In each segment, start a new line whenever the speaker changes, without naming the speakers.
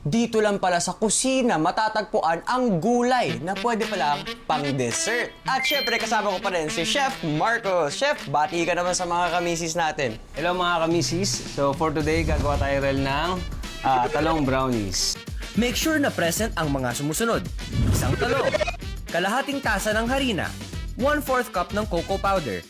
Dito lang pala sa kusina matatagpuan ang gulay na pwede palang pang-dessert. At syempre kasama ko pa rin si Chef Marcos. Chef, bati ka naman sa mga kamisis natin.
Hello mga kamisis. So for today, gagawa tayo rel ng talong brownies.
Make sure na present ang mga sumusunod. Isang talong, kalahating tasa ng harina, 1/4 cup ng cocoa powder,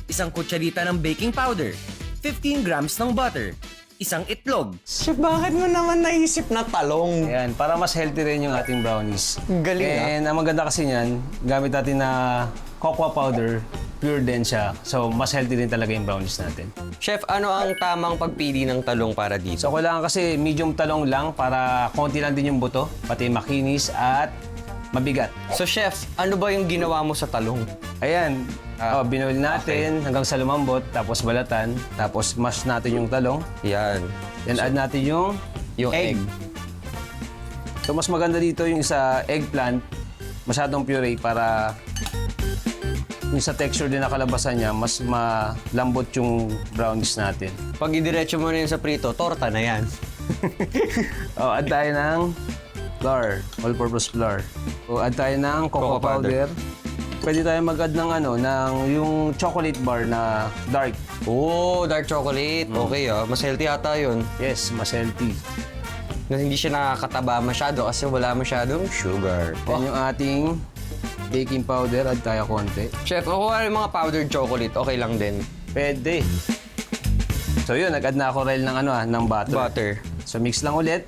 isang kutsarita ng baking powder, 15 grams ng butter, isang itlog.
Chef, bakit mo naman naisip na talong?
Ayan, para mas healthy rin yung ating brownies.
Galing,
And ang maganda kasi niyan, gamit natin na cocoa powder, pure din siya. So mas healthy din talaga yung brownies natin.
Chef, ano ang tamang pagpili ng talong para dito?
So kailangan kasi medium talong lang para konti lang din yung buto, pati makinis at mabigat.
So Chef, ano ba yung ginawa mo sa talong?
Ayan, binuil natin hanggang sa lumambot, tapos balatan, tapos mash natin yung talong.
Yan.
Then add natin yung egg. So mas maganda dito yung sa eggplant, masyadong puree para yung sa texture din na kalabasan niya, mas malambot yung brownies natin.
Pag idiretso mo na yun sa prito, torta na yan.
Add tayo ng flour, all-purpose flour. Add tayo ng cocoa powder. Pwede tayo mag-add ng yung chocolate bar na dark.
Oh, dark chocolate. Okay mas healthy ata yun.
Yes, mas healthy.
Na hindi siya nakakataba masyado kasi wala masyadong sugar.
Then yung ating baking powder, add tayo konti.
Chef, kung yung mga powdered chocolate, okay lang din.
Pwede. So yun, nag-add na ako ng ng butter.
Butter.
So mix lang ulit.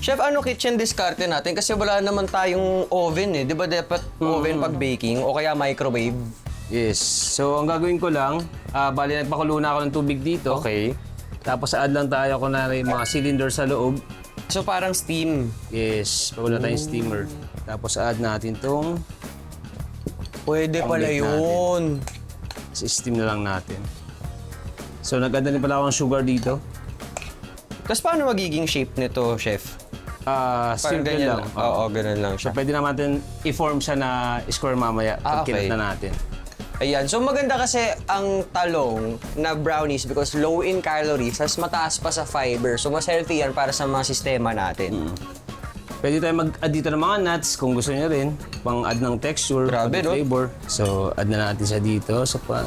Chef, ano kitchen diskarte natin? Kasi wala naman tayong oven eh. Di ba dapat oven pag baking o kaya microwave?
Yes. So ang gagawin ko lang, bali nagpakulo na ako ng tubig dito.
Okay.
Tapos add lang tayo yung mga cylinder sa loob.
So parang steam.
Yes, pakulo tayong steamer. Tapos add natin tong
Pwede pala
Omelette
yun.
steam na lang natin. So nag-add na rin pala ako ng sugar dito.
Tapos paano magiging shape nito, Chef? Parang
Circle
ganyan
lang.
lang. Oo, ganun lang
So
siya.
pwede naman natin i-form siya na square mamaya pag
Okay.
kinat na natin.
Ayan. So maganda kasi ang talong na brownies because low in calories, mas mataas pa sa fiber. So mas healthy yan para sa mga sistema natin.
Pwede tayo mag-add dito ng mga nuts kung gusto niyo rin. Pang-add ng texture,
Grabe, no?
flavor. So add na natin siya dito sa pan.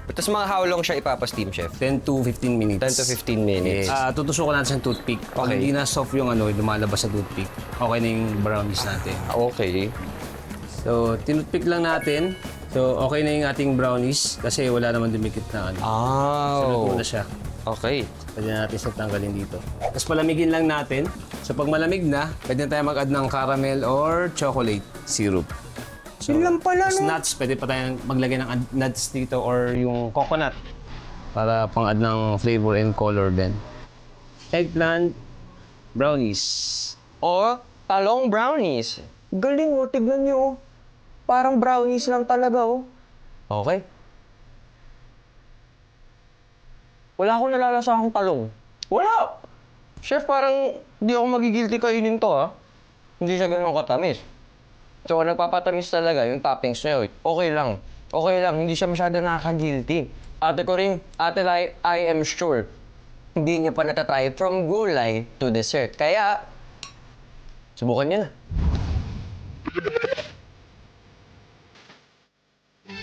Tapos mga how long siya ipapasteam, Chef?
10 to 15 minutes.
10 to 15 minutes.
Tutusukan natin sa toothpick. Pag
Okay.
hindi na soft yung lumalabas sa toothpick, okay na yung brownies natin.
Okay.
So, tinutpick lang natin. So, okay na yung ating brownies kasi wala naman dumikit na So, luto na siya.
Okay.
Pwede na natin siya tanggalin dito. Tapos palamigin lang natin. So, pag malamig na, pwede na tayo mag-add ng caramel or chocolate syrup. So,
Yun lang pala,
tapos
no?
nuts, pwede pa tayong maglagay ng nuts dito or yung coconut para pang-add ng flavor and color din. Eggplant brownies.
O, talong brownies. Galing tignan niyo. Parang brownies lang talaga Okay. Wala akong nalalasahang talong. Wala! Chef, parang di ako magigilty kainin to Hindi siya ganun katamis. So, nagpapatamis talaga yung toppings niya. Okay lang. Okay lang. Hindi siya masyado nakaka-guilty. Ate ko rin, Ate Lai, I am sure, hindi niya pa natatry from gulay to dessert. Kaya, subukan niya na.